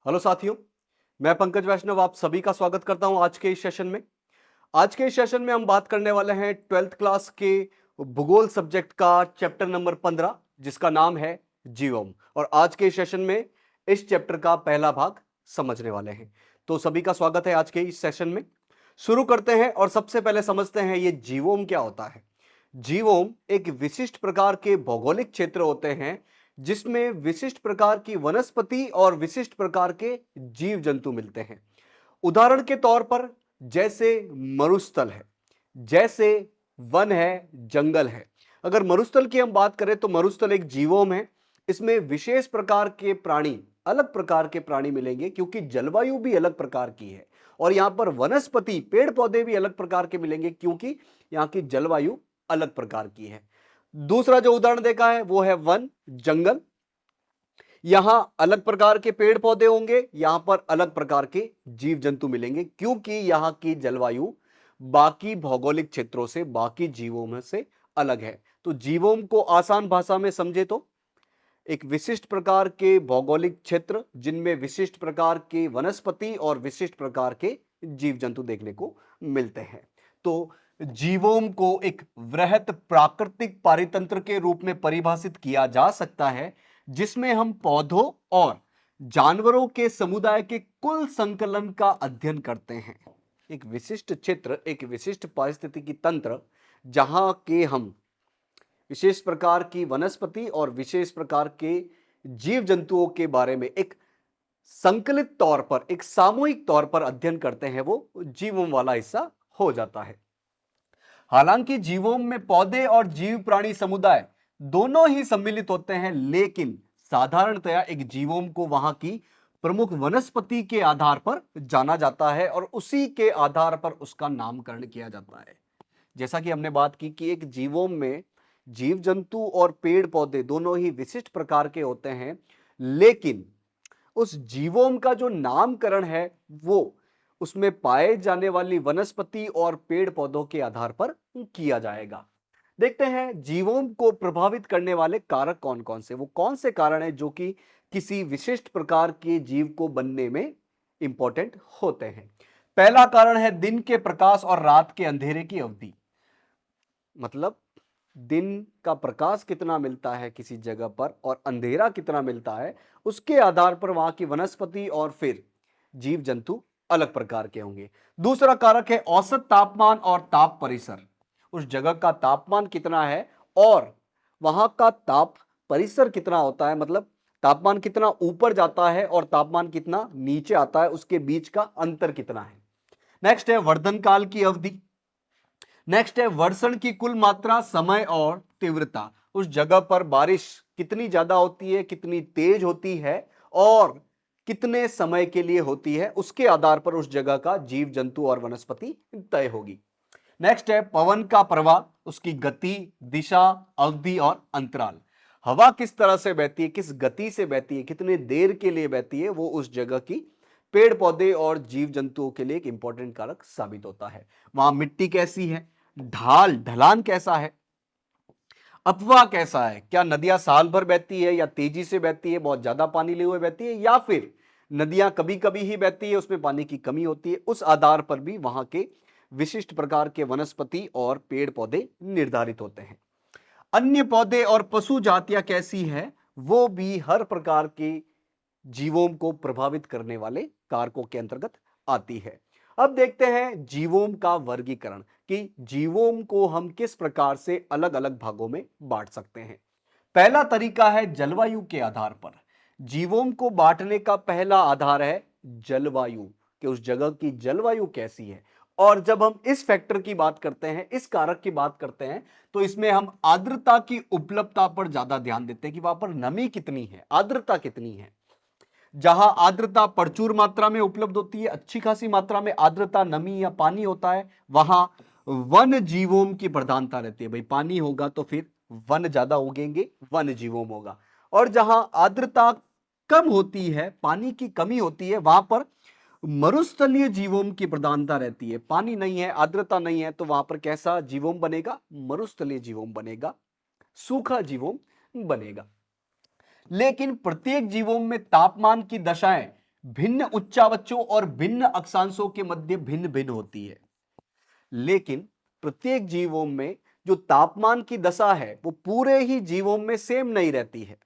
Hello साथियों, मैं पंकज वैष्णव आप सभी का स्वागत करता हूं आज के इस सेशन में। आज के इस सेशन में हम बात करने वाले हैं 12th क्लास के भूगोल सब्जेक्ट का चैप्टर नंबर 15 जिसका नाम है जीवोम। और आज के इस सेशन में इस चैप्टर का पहला भाग समझने वाले हैं। तो सभी का स्वागत है आज के इस सेशन में। शुरू करते हैं और सबसे पहले समझते हैं ये जीवोम क्या होता है। जीवोम एक विशिष्ट प्रकार के भौगोलिक क्षेत्र होते हैं जिसमें विशिष्ट प्रकार की वनस्पति और विशिष्ट प्रकार के जीव जंतु मिलते हैं। उदाहरण के तौर पर जैसे मरुस्थल है, जैसे वन है, जंगल है। अगर मरुस्थल की हम बात करें तो मरुस्थल एक जीवोम है। इसमें विशेष प्रकार के प्राणी, अलग प्रकार के प्राणी मिलेंगे क्योंकि जलवायु भी अलग प्रकार की है। और यहां पर वनस्पति, पेड़ पौधे भी अलग प्रकार के मिलेंगे क्योंकि यहां की जलवायु अलग प्रकार की है। दूसरा जो उदाहरण देखा है वो है वन, जंगल। यहां अलग प्रकार के पेड़ पौधे होंगे, यहां पर अलग प्रकार के जीव जंतु मिलेंगे क्योंकि यहां की जलवायु बाकी भौगोलिक क्षेत्रों से, बाकी जीवों में से अलग है। तो जीवों को आसान भाषा में समझे तो एक विशिष्ट प्रकार के भौगोलिक क्षेत्र जिनमें विशिष्ट प्रकार के वनस्पति और विशिष्ट प्रकार के जीव जंतु देखने को मिलते हैं। तो जीवों को एक वृहत प्राकृतिक पारितंत्र के रूप में परिभाषित किया जा सकता है जिसमें हम पौधों और जानवरों के समुदाय के कुल संकलन का अध्ययन करते हैं। एक विशिष्ट क्षेत्र, एक विशिष्ट पारिस्थितिकी तंत्र जहां के हम विशेष प्रकार की वनस्पति और विशेष प्रकार के जीव जंतुओं के बारे में एक संकलित तौर पर, एक सामूहिक तौर पर अध्ययन करते हैं, वो जीवों वाला हिस्सा हो जाता है। हालांकि जीवों में पौधे और जीव प्राणी समुदाय दोनों ही सम्मिलित होते हैं, लेकिन साधारणतया एक जीवों को वहां की प्रमुख वनस्पति के आधार पर जाना जाता है और उसी के आधार पर उसका नामकरण किया जाता है। जैसा कि हमने बात की कि एक जीवों में जीव जंतु और पेड़ पौधे दोनों ही विशिष्ट प्रकार के होते हैं, लेकिन उस जीवोम का जो नामकरण है वो उसमें पाए जाने वाली वनस्पति और पेड़ पौधों के आधार पर किया जाएगा। देखते हैं जीवोम को प्रभावित करने वाले कारक कौन कौन से, वो कौन से कारण है जो कि किसी विशिष्ट प्रकार के जीव को बनने में इंपॉर्टेंट होते हैं। पहला कारण है दिन के प्रकाश और रात के अंधेरे की अवधि। मतलब दिन का प्रकाश कितना मिलता है किसी जगह पर और अंधेरा कितना मिलता है, उसके आधार पर वहां की वनस्पति और फिर जीव जंतु अलग प्रकार के होंगे। दूसरा कारक है औसत तापमान और ताप परिसर। उस जगह का तापमान कितना है और वहां का ताप परिसर कितना होता है, मतलब तापमान कितना ऊपर जाता है और तापमान कितना नीचे आता है, उसके बीच का अंतर कितना है। नेक्स्ट है वर्धन काल की अवधि। नेक्स्ट है वर्षण की कुल मात्रा, समय और तीव्रता। उस जगह पर बारिश कितनी ज्यादा होती है, कितनी तेज होती है और कितने समय के लिए होती है, उसके आधार पर उस जगह का जीव जंतु और वनस्पति तय होगी। नेक्स्ट है पवन का प्रवाह, उसकी गति, दिशा, अवधि और अंतराल। हवा किस तरह से बहती है, किस गति से बहती है, कितने देर के लिए बहती है, वो उस जगह की पेड़ पौधे और जीव जंतुओं के लिए एक इंपॉर्टेंट कारक साबित होता है। वहां मिट्टी कैसी है, ढाल ढलान कैसा है, अपवाह कैसा है, क्या नदियां साल भर बहती है या तेजी से बहती है, बहुत ज्यादा पानी लिए हुए बहती है, या फिर नदियां कभी कभी ही बहती है, उसमें पानी की कमी होती है। उस आधार पर भी वहां के विशिष्ट प्रकार के वनस्पति और पेड़ पौधे निर्धारित होते हैं। अन्य पौधे और पशु जातियां कैसी है, वो भी हर प्रकार के जीवों को प्रभावित करने वाले कारकों के अंतर्गत आती है। अब देखते हैं जीवों का वर्गीकरण कि जीवों को हम किस प्रकार से अलग अलग भागों में बांट सकते हैं। पहला तरीका है जलवायु के आधार पर। जीवों को बांटने का पहला आधार है जलवायु, कि उस जगह की जलवायु कैसी है। और जब हम इस फैक्टर की बात करते हैं, इस कारक की बात करते हैं, तो इसमें हम आर्द्रता की उपलब्धता पर ज्यादा ध्यान देते हैं कि वहां पर नमी कितनी है, आर्द्रता कितनी है। जहां आर्द्रता प्रचुर मात्रा में उपलब्ध होती है, अच्छी खासी मात्रा में आर्द्रता, नमी या पानी होता है, वहां वन जीवों की प्रधानता रहती है। भाई पानी होगा तो फिर वन ज्यादा उगेंगे, वन जीवों होगा। और जहां आर्द्रता कम होती है, पानी की कमी होती है, वहां पर मरुस्थलीय जीवों की प्रधानता रहती है। पानी नहीं है, आर्द्रता नहीं है, तो वहां पर कैसा जीवों बनेगा, मरुस्थलीय जीवों बनेगा, सूखा जीवों बनेगा। लेकिन प्रत्येक जीवों में तापमान की दशाएं भिन्न उच्चावचों और भिन्न अक्षांशों के मध्य भिन्न भिन्न होती है, लेकिन प्रत्येक जीवों में जो तापमान की दशा है वो पूरे ही जीवों में सेम नहीं रहती है।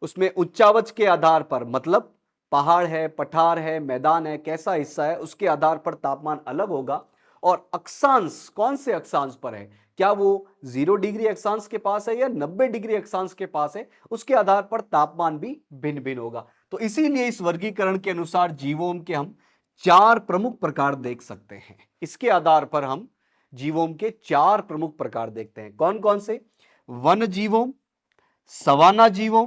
उसमें उच्चावच के आधार पर, मतलब पहाड़ है, पठार है, मैदान है, कैसा हिस्सा है, उसके आधार पर तापमान अलग होगा। और अक्षांश कौन से अक्षांश पर है, क्या वो 0 डिग्री अक्षांश के पास है या 90 डिग्री अक्षांश के पास है, उसके आधार पर तापमान भी भिन्न भिन्न होगा। तो इसीलिए इस वर्गीकरण के अनुसार जीवों के हम 4 प्रमुख प्रकार देख सकते हैं। इसके आधार पर हम जीवों के 4 प्रमुख प्रकार देखते हैं। कौन कौन से? वन जीवों, सवाना जीवों,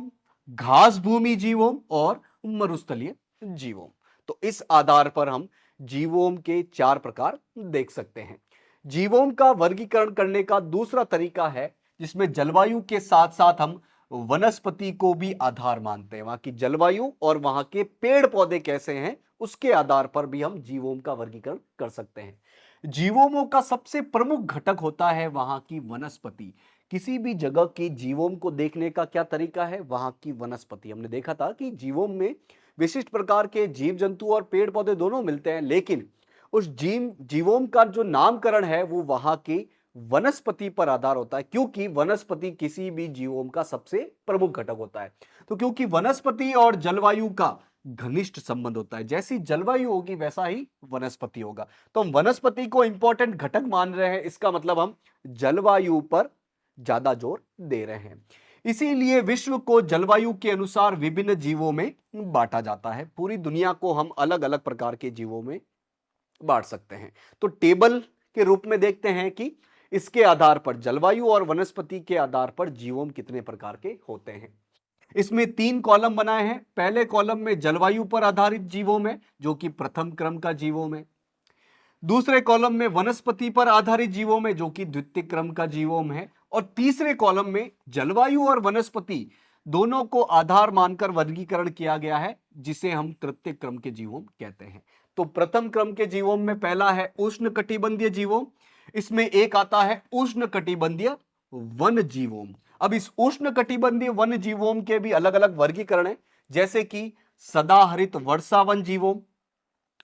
घास भूमि जीवों और मरुस्थलीय जीवों। तो इस आधार पर हम जीवों के 4 प्रकार देख सकते हैं। जीवों का वर्गीकरण करने का दूसरा तरीका है जिसमें जलवायु के साथ साथ हम वनस्पति को भी आधार मानते हैं। वहां की जलवायु और वहां के पेड़ पौधे कैसे हैं उसके आधार पर भी हम जीवों का वर्गीकरण कर सकते हैं। जीवों का सबसे प्रमुख घटक होता है वहां की वनस्पति। किसी भी जगह के जीवों को देखने का क्या तरीका है? वहां की वनस्पति। हमने देखा था कि जीवों में विशिष्ट प्रकार के जीव जंतु और पेड़ पौधे दोनों मिलते हैं, लेकिन उस जीवों का जो नामकरण है वो वहां की वनस्पति पर आधार होता है, क्योंकि वनस्पति किसी भी जीवों का सबसे प्रमुख घटक होता है। तो क्योंकि वनस्पति और जलवायु का घनिष्ठ संबंध होता है, जैसी जलवायु होगी वैसा ही वनस्पति होगा। तो हम वनस्पति को इंपॉर्टेंट घटक मान रहे हैं, इसका मतलब हम जलवायु पर ज्यादा जोर दे रहे हैं। इसीलिए विश्व को जलवायु के अनुसार विभिन्न जीवों में बांटा जाता है। पूरी दुनिया को हम अलग अलग प्रकार के जीवों में बांट सकते हैं। तो टेबल के रूप में देखते हैं कि इसके आधार पर जलवायु और वनस्पति के आधार पर जीवों कितने प्रकार के होते हैं। इसमें 3 कॉलम बनाए हैं। पहले कॉलम में जलवायु पर आधारित जीवों में, जो कि प्रथम क्रम का जीवों में। दूसरे कॉलम में वनस्पति पर आधारित जीवों में, जो कि द्वितीय क्रम का जीवों में है। और तीसरे कॉलम में जलवायु और वनस्पति दोनों को आधार मानकर वर्गीकरण किया गया है, जिसे हम तृतीय क्रम के जीवों कहते हैं। तो प्रथम क्रम के जीवों में पहला है उष्णकटिबंधीय जीवों। इसमें एक आता है उष्णकटिबंधीय वन जीवों। अब इस उष्णकटिबंधीय वन जीवों के भी अलग अलग वर्गीकरण है, जैसे कि सदाहरित वर्षावन जीवों,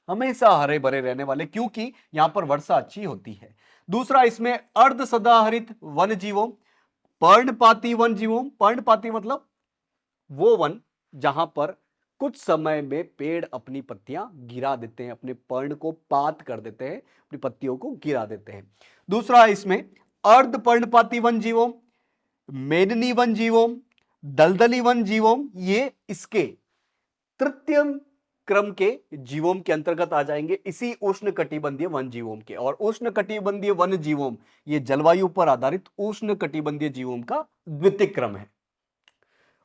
हमेशा हरे भरे रहने वाले, क्योंकि यहां पर वर्षा अच्छी होती है। दूसरा इसमें अर्ध सदाहरित वन जीवों, पर्णपाती वन जीवों। पर्णपाती मतलब वो वन जहां पर कुछ समय में पेड़ अपनी पत्तियां गिरा देते हैं, अपने पर्ण को पात कर देते हैं, अपनी पत्तियों को गिरा देते हैं। दूसरा इसमें अर्ध पर्णपाती वन जीवों, मेदनी वन जीवों, दलदली वन जीवों, ये इसके तृतीय क्रम के जीवों के अंतर्गत आ जाएंगे, इसी उष्णकटिबंधीय वन जीवों के। और उष्णकटिबंधीय वन जीवों ये जलवायु पर आधारित उष्णकटिबंधीय जीवों का द्वितीय क्रम है।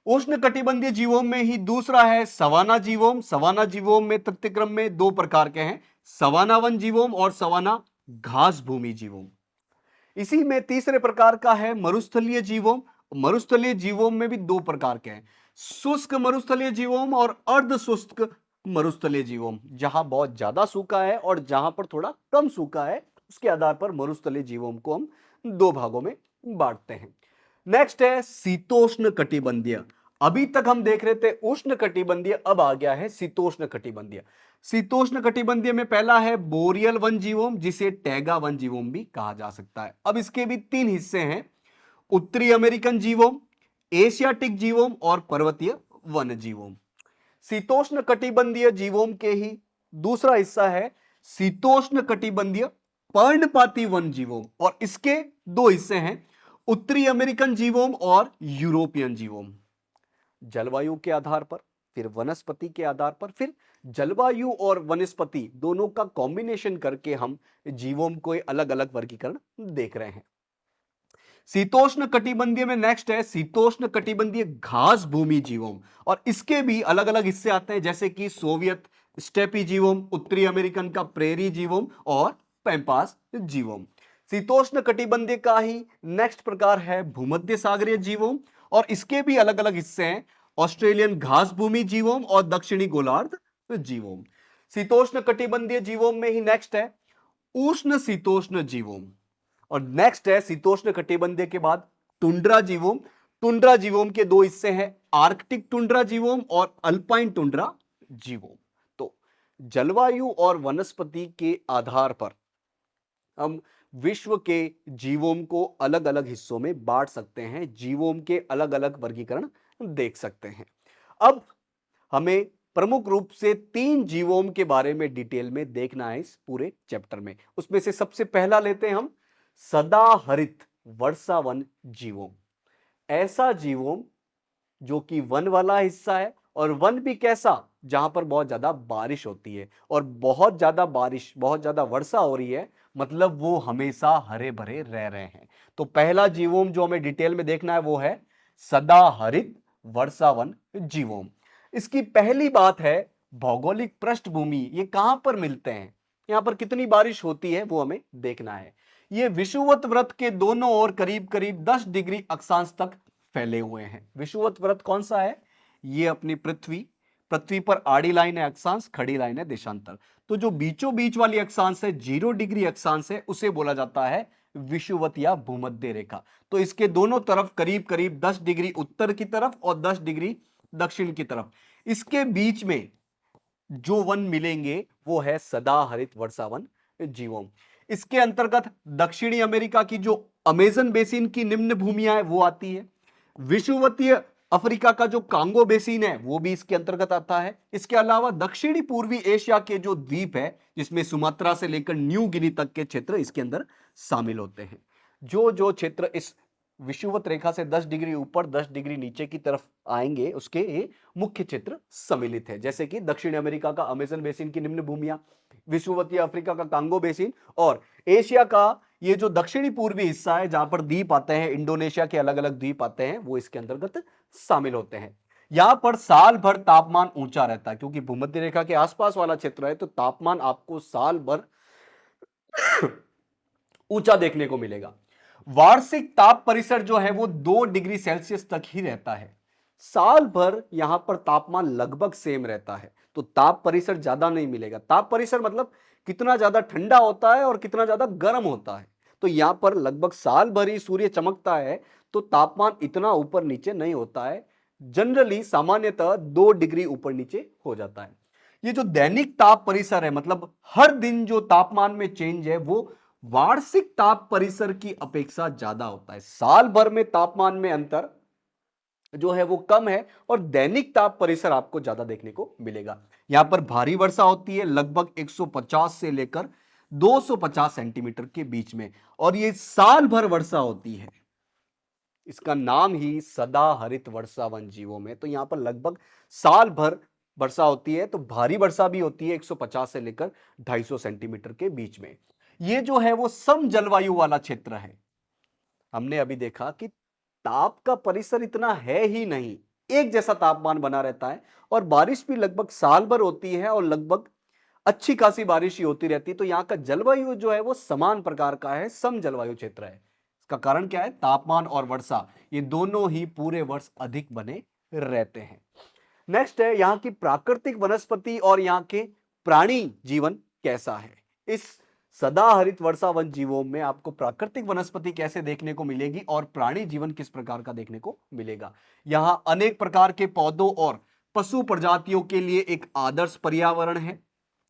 उष्णकटिबंधीय जीवों में ही दूसरा है सवाना जीवों। सवाना जीवों में तृतीय क्रम में 2 प्रकार के हैं, सवाना वन जीवों और सवाना घास भूमि जीवों। इसी में तीसरे प्रकार का है मरुस्थलीय जीवों। मरुस्थलीय जीवों में भी 2 प्रकार के हैं, शुष्क मरुस्थलीय जीवों और अर्ध शुष्क मरुस्थलीय जीवों। जहां बहुत ज्यादा सूखा है और जहां पर थोड़ा कम सूखा है, उसके आधार पर मरुस्थलीय जीवों को हम 2 भागों में बांटते हैं। नेक्स्ट है शीतोष्ण कटिबंधीय। अभी तक हम देख रहे थे उष्ण कटिबंधीय, अब आ गया है शीतोष्ण कटिबंधीय। शीतोष्ण कटिबंधीय में पहला है बोरियल वन जीवों, जिसे टैगा वन जीवों भी कहा जा सकता है। अब इसके भी 3 हिस्से हैं, उत्तरी अमेरिकन जीवों, एशियाटिक जीवों और पर्वतीय वन जीवों। शीतोष्ण कटिबंधीय जीवों के ही दूसरा हिस्सा है शीतोष्ण कटिबंधीय पर्णपाती वन जीवों, और इसके 2 हिस्से हैं, उत्तरी अमेरिकन जीवों और यूरोपियन जीवों। जलवायु के आधार पर, फिर वनस्पति के आधार पर, फिर जलवायु और वनस्पति दोनों का कॉम्बिनेशन करके हम जीवों को अलग अलग वर्गीकरण देख रहे हैं। शीतोष्ण कटिबंधीय में नेक्स्ट है शीतोष्ण कटिबंधीय घास भूमि जीवों, और इसके भी अलग अलग हिस्से आते हैं, जैसे कि सोवियत स्टेपी जीवों, उत्तरी अमेरिकन का प्रेरी जीवों और पैम्पास जीवों। शीतोष्ण कटिबंधीय का ही नेक्स्ट प्रकार है भूमध्य सागरीय जीवों, और इसके भी अलग अलग हिस्से हैं, ऑस्ट्रेलियन घास भूमि जीवों और दक्षिणी गोलार्ध जीवों। शीतोष्ण कटिबंधीय जीवों में ही नेक्स्ट है उष्ण शीतोष्ण जीवों, और नेक्स्ट है शीतोष्ण कटिबंधीय के बाद टुंड्रा जीवों। टुंड्रा जीवों के 2 हिस्से हैं, आर्कटिक टुंड्रा जीवों और अल्पाइन टुंड्रा जीवों। तो जलवायु और वनस्पति के आधार पर हम विश्व के जीवोम को अलग अलग हिस्सों में बांट सकते हैं, जीवोम के अलग अलग वर्गीकरण देख सकते हैं। अब हमें प्रमुख रूप से 3 जीवोम के बारे में डिटेल में देखना है इस पूरे चैप्टर में। उसमें से सबसे पहला लेते हैं हम सदाहरित वर्षावन जीवोम। ऐसा जीवोम जो कि वन वाला हिस्सा है, और वन भी कैसा, जहां पर बहुत ज्यादा बारिश होती है, और बहुत ज्यादा बारिश, बहुत ज्यादा वर्षा हो रही है, मतलब वो हमेशा हरे भरे रह रहे हैं। तो पहला जीवोम जो हमें डिटेल में देखना है वो है सदाहरित वर्षावन जीवोम। इसकी पहली बात है भौगोलिक पृष्ठभूमि, ये कहां पर मिलते हैं, यहां पर कितनी बारिश होती है वो हमें देखना है। ये विषुवत वृत्त के दोनों ओर करीब करीब 10 डिग्री अक्षांश तक फैले हुए हैं। विषुवत वृत्त कौन सा है, ये अपनी पृथ्वी, पृथ्वी पर आड़ी लाइन है अक्षांश, खड़ी लाइन है देशांतर। तो जो बीचों बीच वाली अक्षांश है, 0 डिग्री अक्षांश है, उसे बोला जाता है विषुवत या भूमध्य रेखा। तो इसके दोनों तरफ करीब करीब 10 डिग्री उत्तर की तरफ और 10 डिग्री दक्षिण की तरफ, इसके बीच में जो वन मिलेंगे वो है सदाहरित वर्षावन जीवोम। इसके अंतर्गत दक्षिणी अमेरिका की जो अमेजन बेसिन की निम्न भूमियां है वो आती है। विषुवतीय अफ्रीका का जो कांगो बेसिन है वो भी इसके अंतर्गत आता है। इसके अलावा दक्षिणी पूर्वी एशिया के जो द्वीप है, जिसमें सुमात्रा से लेकर न्यू गिनी तक के क्षेत्र इसके अंदर शामिल होते हैं। जो जो क्षेत्र इस विषुवत रेखा से 10 डिग्री ऊपर 10 डिग्री नीचे की तरफ आएंगे उसके ये मुख्य क्षेत्र सम्मिलित है, जैसे कि दक्षिण अमेरिका का अमेजन बेसिन की निम्न भूमियां, विषुवतीय अफ्रीका का कांगो बेसिन, और एशिया का ये जो दक्षिणी पूर्वी हिस्सा है जहां पर द्वीप आते हैं, इंडोनेशिया के अलग अलग द्वीप आते हैं, वो इसके अंतर्गत शामिल होते हैं। यहां पर साल भर तापमान ऊंचा रहता है, क्योंकि भूमध्य रेखा के आसपास वाला क्षेत्र है, तो तापमान आपको साल भर ऊंचा देखने को मिलेगा। वार्षिक ताप परिसर जो है वो 2 डिग्री सेल्सियस तक ही रहता है। साल भर यहां पर तापमान लगभग सेम रहता है, तो ताप परिसर ज्यादा नहीं मिलेगा। ताप परिसर मतलब कितना ज्यादा ठंडा होता है और कितना ज्यादा गर्म होता है। तो यहां पर लगभग साल भर ही सूर्य चमकता है, तो तापमान इतना ऊपर नीचे नहीं होता है। जनरली सामान्यतः 2 डिग्री ऊपर नीचे हो जाता है। ये जो दैनिक ताप परिसर है, मतलब हर दिन जो तापमान में चेंज है, वो वार्षिक ताप परिसर की अपेक्षा ज्यादा होता है। साल भर में तापमान में अंतर जो है वो कम है, और दैनिक ताप परिसर आपको ज्यादा देखने को मिलेगा। यहां पर भारी वर्षा होती है लगभग 150 से लेकर 250 सेंटीमीटर के बीच में, और ये साल भर वर्षा होती है। इसका नाम ही सदाहरित वर्षावन जीवों में, तो यहां पर लगभग साल भर वर्षा होती है। तो भारी वर्षा भी होती है 150 से लेकर 250 सेंटीमीटर के बीच में। ये जो है वो सम जलवायु वाला क्षेत्र है। हमने अभी देखा कि ताप का परिसर इतना है ही नहीं, एक जैसा तापमान बना रहता है, और बारिश भी लगभग साल भर होती है, और लगभग अच्छी खासी बारिश ही होती रहती है। तो यहाँ का जलवायु जो है वो समान प्रकार का है, सम जलवायु क्षेत्र है। इसका कारण क्या है, तापमान और वर्षा ये दोनों ही पूरे वर्ष अधिक बने रहते हैं। नेक्स्ट है यहाँ की प्राकृतिक वनस्पति और यहाँ के प्राणी जीवन कैसा है। इस सदाहरित वर्षावन जीवों में आपको प्राकृतिक वनस्पति कैसे देखने को मिलेगी और प्राणी जीवन किस प्रकार का देखने को मिलेगा। यहां अनेक प्रकार के पौधों और पशु प्रजातियों के लिए एक आदर्श पर्यावरण है।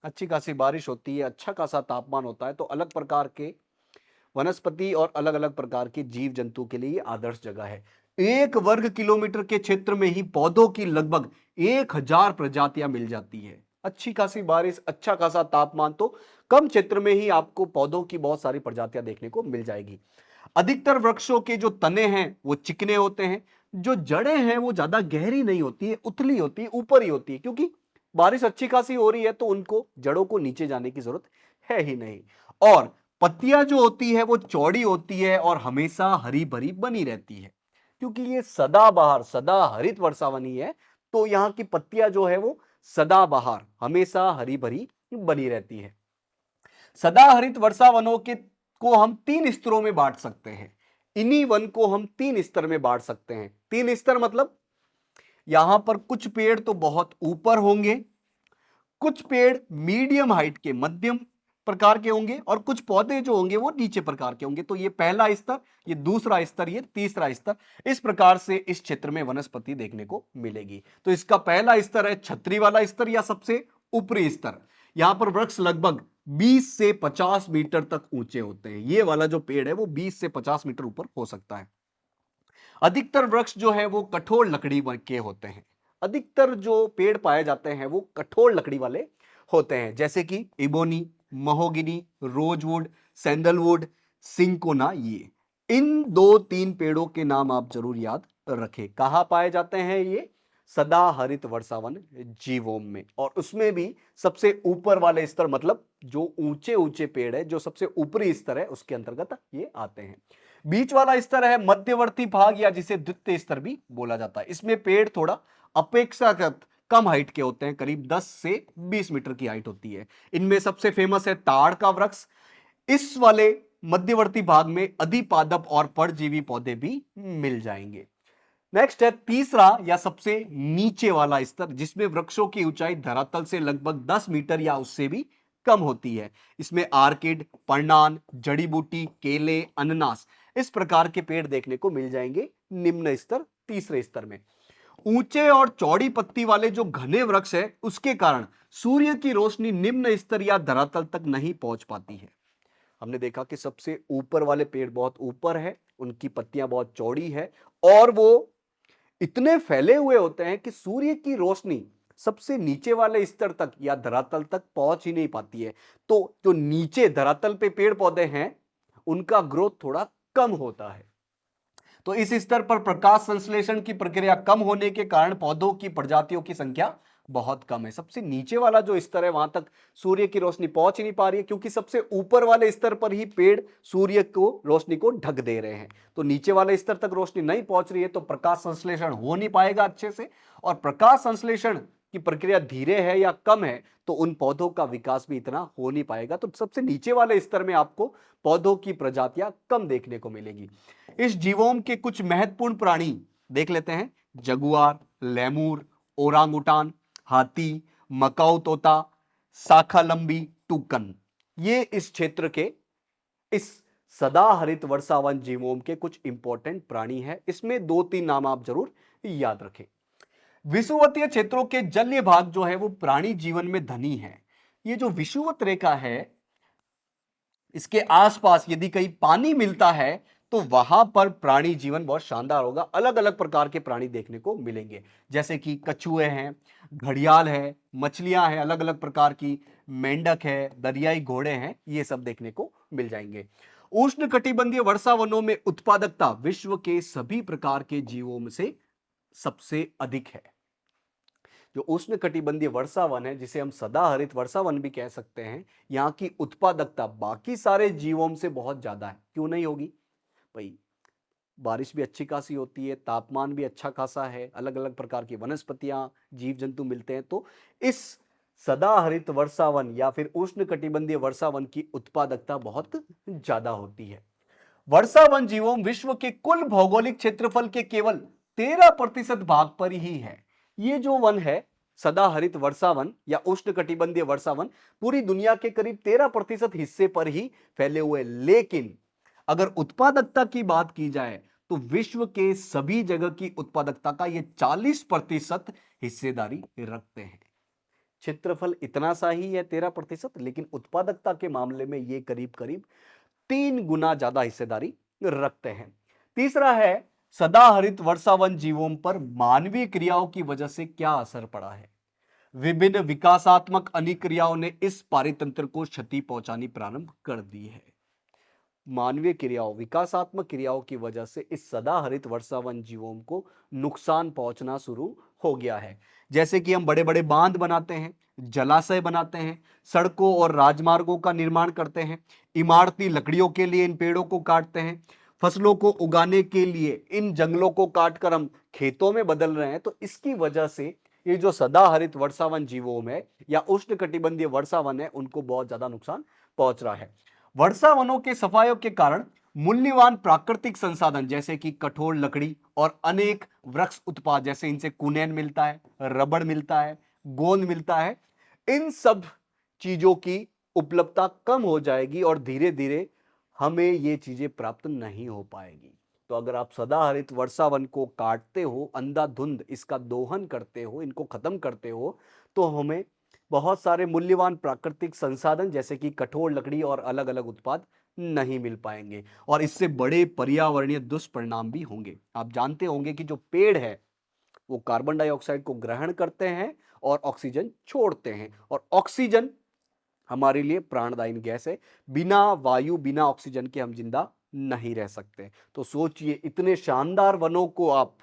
अच्छी खासी बारिश होती है, अच्छा खासा तापमान होता है, तो अलग प्रकार के वनस्पति और अलग अलग प्रकार के जीव जंतु के लिए आदर्श जगह है। 1 वर्ग किलोमीटर के क्षेत्र में ही पौधों की लगभग 1000 प्रजातियां मिल जाती है। अच्छी खासी बारिश, अच्छा खासा तापमान, तो कम क्षेत्र में ही आपको पौधों की बहुत सारी प्रजातियां देखने को मिल जाएगी। अधिकतर वृक्षों के जो तने हैं वो चिकने होते हैं, जो जड़ें हैं वो ज्यादा गहरी नहीं होती है, उथली होती है, ऊपर ही होती है, क्योंकि बारिश अच्छी खासी हो रही है, तो उनको जड़ों को नीचे जाने की जरूरत है ही नहीं। और पत्तियां जो होती है वो चौड़ी होती है और हमेशा हरी भरी बनी रहती है, क्योंकि ये सदाबहार सदा हरित वर्षावनी है। तो यहाँ की पत्तियां जो है वो सदाबहार हमेशा हरी भरी बनी रहती है। सदाहरित वर्षावनों के को हम 3 स्तरों में बांट सकते हैं। इन्हीं वन को हम 3 स्तर में बांट सकते हैं। 3 स्तर मतलब यहां पर कुछ पेड़ तो बहुत ऊपर होंगे, कुछ पेड़ मीडियम हाइट के मध्यम प्रकार के होंगे, और कुछ पौधे जो होंगे वो नीचे प्रकार के होंगे। तो ये पहला स्तर, ये दूसरा स्तर, ये तीसरा स्तर, इस प्रकार से इस क्षेत्र में वनस्पति देखने को मिलेगी। तो इसका पहला स्तर है छतरी वाला स्तर या सबसे ऊपरी स्तर। यहां पर वृक्ष लगभग 20 से 50 मीटर तक ऊंचे होते हैं। ये वाला जो पेड़ है वो 20 से 50 मीटर ऊपर हो सकता है। अधिकतर वृक्ष जो है वो कठोर लकड़ी के होते हैं। अधिकतर जो पेड़ पाए जाते हैं वो कठोर लकड़ी वाले होते हैं, जैसे कि इबोनी, महोगिनी, रोजवुड, सैंडलवुड, सिंकोना। ये इन 2-3 पेड़ों के नाम आप जरूर याद रखें। कहां पाए जाते हैं ये? सदाहरित वर्षावन जीवोम में। और उसमें भी सबसे ऊपर वाले स्तर, मतलब जो ऊंचे ऊंचे पेड़ है, जो सबसे ऊपरी स्तर है, उसके अंतर्गत ये आते हैं। बीच वाला स्तर है मध्यवर्ती भाग, या जिसे द्वितीय स्तर भी बोला जाता है। इसमें पेड़ थोड़ा अपेक्षाकृत कम हाइट के होते हैं, करीब 10 से 20 मीटर की हाइट होती है। इनमें सबसे फेमस है ताड़ का वृक्ष। इस वाले मध्यवर्ती भाग में अधिपादप और परजीवी पौधे भी मिल जाएंगे। नेक्स्ट है तीसरा या सबसे नीचे वाला स्तर, जिसमें वृक्षों की ऊंचाई धरातल से लगभग 10 मीटर या उससे भी कम होती है। इसमें आर्किड, पर्णान, जड़ी बूटी, केले, अननास, इस प्रकार के पेड़ देखने को मिल जाएंगे निम्न स्तर, तीसरे स्तर में। ऊंचे और चौड़ी पत्ती वाले जो घने वृक्ष है, उसके कारण सूर्य की रोशनी निम्न स्तर या धरातल तक नहीं पहुंच पाती है। हमने देखा कि सबसे ऊपर वाले पेड़ बहुत ऊपर है, उनकी पत्तियां बहुत चौड़ी है और वो इतने फैले हुए होते हैं कि सूर्य की रोशनी सबसे नीचे वाले स्तर तक या धरातल तक पहुंच ही नहीं पाती है। तो जो नीचे धरातल पे पेड़ पौधे हैं, उनका ग्रोथ थोड़ा कम होता है। तो इस स्तर पर प्रकाश संश्लेषण की प्रक्रिया कम होने के कारण पौधों की प्रजातियों की संख्या बहुत कम है। सबसे नीचे वाला जो स्तर है, वहां तक सूर्य की रोशनी पहुंच ही नहीं पा रही है, क्योंकि सबसे ऊपर वाले स्तर पर ही पेड़ सूर्य को रोशनी को ढक दे रहे हैं। तो नीचे वाले स्तर तक रोशनी नहीं पहुंच रही है, तो प्रकाश संश्लेषण हो नहीं पाएगा अच्छे से। और प्रकाश संश्लेषण की प्रक्रिया धीरे है या कम है, तो उन पौधों का विकास भी इतना हो नहीं पाएगा। तो सबसे नीचे वाले स्तर में आपको पौधों की प्रजातियां कम देखने को मिलेगी। इस जीवोम के कुछ महत्वपूर्ण प्राणी देख लेते हैं। जगुआर, लेमूर, ओरांगुटान, हाथी, मकाऊ तोता, शाखा लंबी, टूकन, ये इस क्षेत्र के, इस सदाहरित वर्षावन जीवोम के कुछ इंपॉर्टेंट प्राणी हैं। इसमें 2-3 नाम आप जरूर याद रखें। विषुवतीय क्षेत्रों के जलीय भाग जो है वो प्राणी जीवन में धनी है। ये जो विषुवत रेखा है, इसके आसपास यदि कहीं पानी मिलता है तो वहां पर प्राणी जीवन बहुत शानदार होगा। अलग अलग प्रकार के प्राणी देखने को मिलेंगे, जैसे कि कछुए हैं, घड़ियाल है, मछलियां हैं अलग अलग प्रकार की, मेंढक है, दरियाई घोड़े हैं, ये सब देखने को मिल जाएंगे। उष्णकटिबंधीय वर्षावनों में उत्पादकता विश्व के सभी प्रकार के जीवों में से सबसे अधिक है। जो उष्णकटिबंधीय वर्षावन है, जिसे हम सदाहरित वर्षावन भी कह सकते हैं, यहाँ की उत्पादकता बाकी सारे जीवों से बहुत ज्यादा है। क्यों नहीं होगी भाई? बारिश भी अच्छी खासी होती है, तापमान भी अच्छा खासा है, अलग अलग प्रकार की वनस्पतियां, जीव जंतु मिलते हैं। तो इस सदाहरित वर्षावन या फिर उष्णकटिबंधीय वर्षावन की उत्पादकता बहुत ज्यादा होती है। वर्षावन जीवों विश्व के कुल भौगोलिक क्षेत्रफल के केवल 13% भाग पर ही है। ये जो वन है, सदाहरित वर्षावन या उष्णकटिबंधीय वर्षावन, पूरी दुनिया के करीब 13% हिस्से पर ही फैले हुए। लेकिन अगर उत्पादकता की बात की जाए तो विश्व के सभी जगह की उत्पादकता का ये 40% हिस्सेदारी रखते हैं। क्षेत्रफल इतना सा ही है 13%, लेकिन उत्पादकता के मामले में ये करीब करीब 3 गुना ज्यादा हिस्सेदारी रखते हैं। तीसरा है, सदाहरित वर्षावन जीवों पर मानवीय क्रियाओं की वजह से क्या असर पड़ा है। विभिन्न विकासात्मक अनिक्रियाओं ने इस पारितंत्र को क्षति पहुंचानी प्रारंभ कर दी है। मानवीय क्रियाओं, विकासात्मक क्रियाओं की वजह से इस सदाहरित वर्षावन जीवों को नुकसान पहुंचना शुरू हो गया है। जैसे कि हम बड़े बड़े बांध बनाते हैं, जलाशय बनाते हैं, सड़कों और राजमार्गों का निर्माण करते हैं, इमारती लकड़ियों के लिए इन पेड़ों को काटते हैं, फसलों को उगाने के लिए इन जंगलों को काटकर हम खेतों में बदल रहे हैं। तो इसकी वजह से ये जो सदाहरित वर्षावन जीवों है या उष्णकटिबंधीय वर्षावन है, उनको बहुत ज्यादा नुकसान पहुंच रहा है। वर्षावनों के सफायों के कारण मूल्यवान प्राकृतिक संसाधन जैसे कि कठोर लकड़ी और अनेक वृक्ष उत्पाद, जैसे इनसे कुनैन मिलता है, रबड़ मिलता है, गोंद मिलता है, इन सब चीजों की उपलब्धता कम हो जाएगी और धीरे धीरे हमें ये चीजें प्राप्त नहीं हो पाएगी। तो अगर आप सदाहरित वर्षावन को काटते हो, अंधाधुंध इसका दोहन करते हो, इनको खत्म करते हो, तो हमें बहुत सारे मूल्यवान प्राकृतिक संसाधन जैसे कि कठोर लकड़ी और अलग अलग उत्पाद नहीं मिल पाएंगे और इससे बड़े पर्यावरणीय दुष्परिणाम भी होंगे। आप जानते होंगे कि जो पेड़ है वो कार्बन डाइऑक्साइड को ग्रहण करते हैं और ऑक्सीजन छोड़ते हैं, और ऑक्सीजन हमारे लिए प्राणदायी गैस है। बिना वायु, बिना ऑक्सीजन के हम जिंदा नहीं रह सकते। तो सोचिए, इतने शानदार वनों को आप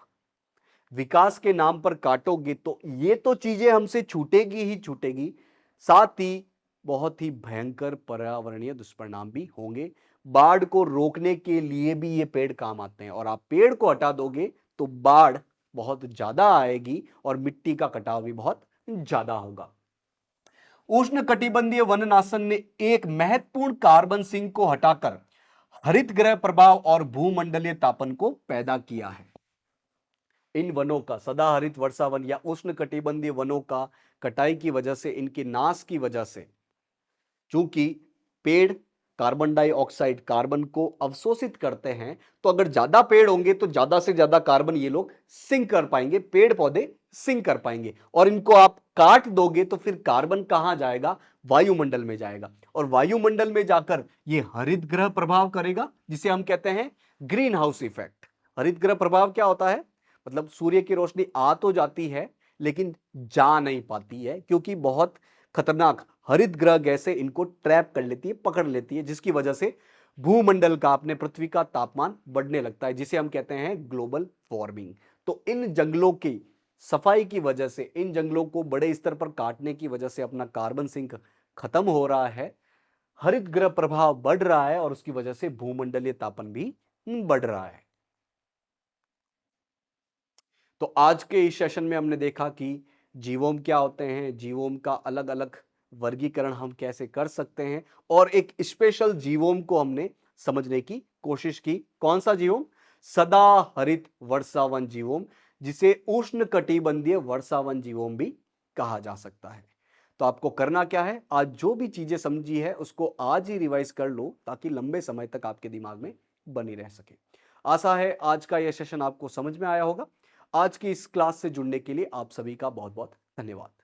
विकास के नाम पर काटोगे तो ये तो चीजें हमसे छूटेगी ही छूटेगी, साथ ही बहुत ही भयंकर पर्यावरणीय दुष्परिणाम भी होंगे। बाढ़ को रोकने के लिए भी ये पेड़ काम आते हैं, और आप पेड़ को हटा दोगे तो बाढ़ बहुत ज्यादा आएगी और मिट्टी का कटाव भी बहुत ज्यादा होगा। उष्णकटिबंधीय वननाशन ने एक महत्वपूर्ण कार्बन सिंक को हटाकर हरित गृह प्रभाव और भूमंडलीय तापन को पैदा किया है। इन वनों का, सदाहरित वर्षा वन या उष्णकटिबंधीय वनों का कटाई की वजह से, इनके नाश की वजह से, चूंकि पेड़ कार्बन डाइऑक्साइड, कार्बन को अवशोषित करते हैं, तो अगर ज्यादा पेड़ होंगे तो ज्यादा से ज्यादा कार्बन ये लोग सिंक कर पाएंगे, पेड़ पौधे सिंक कर पाएंगे। और इनको आप काट दोगे तो फिर कार्बन कहां जाएगा? वायुमंडल में जाएगा, और वायुमंडल में जाकर ये हरित गृह प्रभाव करेगा, जिसे हम कहते हैं ग्रीन हाउस इफेक्ट। हरित गृह प्रभाव क्या होता है? मतलब सूर्य की रोशनी आ तो जाती है लेकिन जा नहीं पाती है, क्योंकि बहुत खतरनाक हरित गृह गैसें इनको ट्रैप कर लेती है, पकड़ लेती है, जिसकी वजह से भूमंडल का, अपने पृथ्वी का तापमान बढ़ने लगता है, जिसे हम कहते हैं ग्लोबल वार्मिंग। तो इन जंगलों की सफाई की वजह से, इन जंगलों को बड़े स्तर पर काटने की वजह से अपना कार्बन सिंक खत्म हो रहा है, हरित गृह प्रभाव बढ़ रहा है, और उसकी वजह से भूमंडलीय तापन भी बढ़ रहा है। तो आज के इस सेशन में हमने देखा कि जीवोम क्या होते हैं, जीवोम का अलग अलग वर्गीकरण हम कैसे कर सकते हैं, और एक स्पेशल जीवोम को हमने समझने की कोशिश की। कौन सा जीवोम? सदा हरित वर्षावन जीवोम, जिसे उष्ण कटिबंधीय वर्षावन जीवोम भी कहा जा सकता है। तो आपको करना क्या है? आज जो भी चीजें समझी है उसको आज ही रिवाइज कर लो, ताकि लंबे समय तक आपके दिमाग में बनी रह सके। आशा है आज का यह सेशन आपको समझ में आया होगा। आज की इस क्लास से जुड़ने के लिए आप सभी का बहुत बहुत धन्यवाद।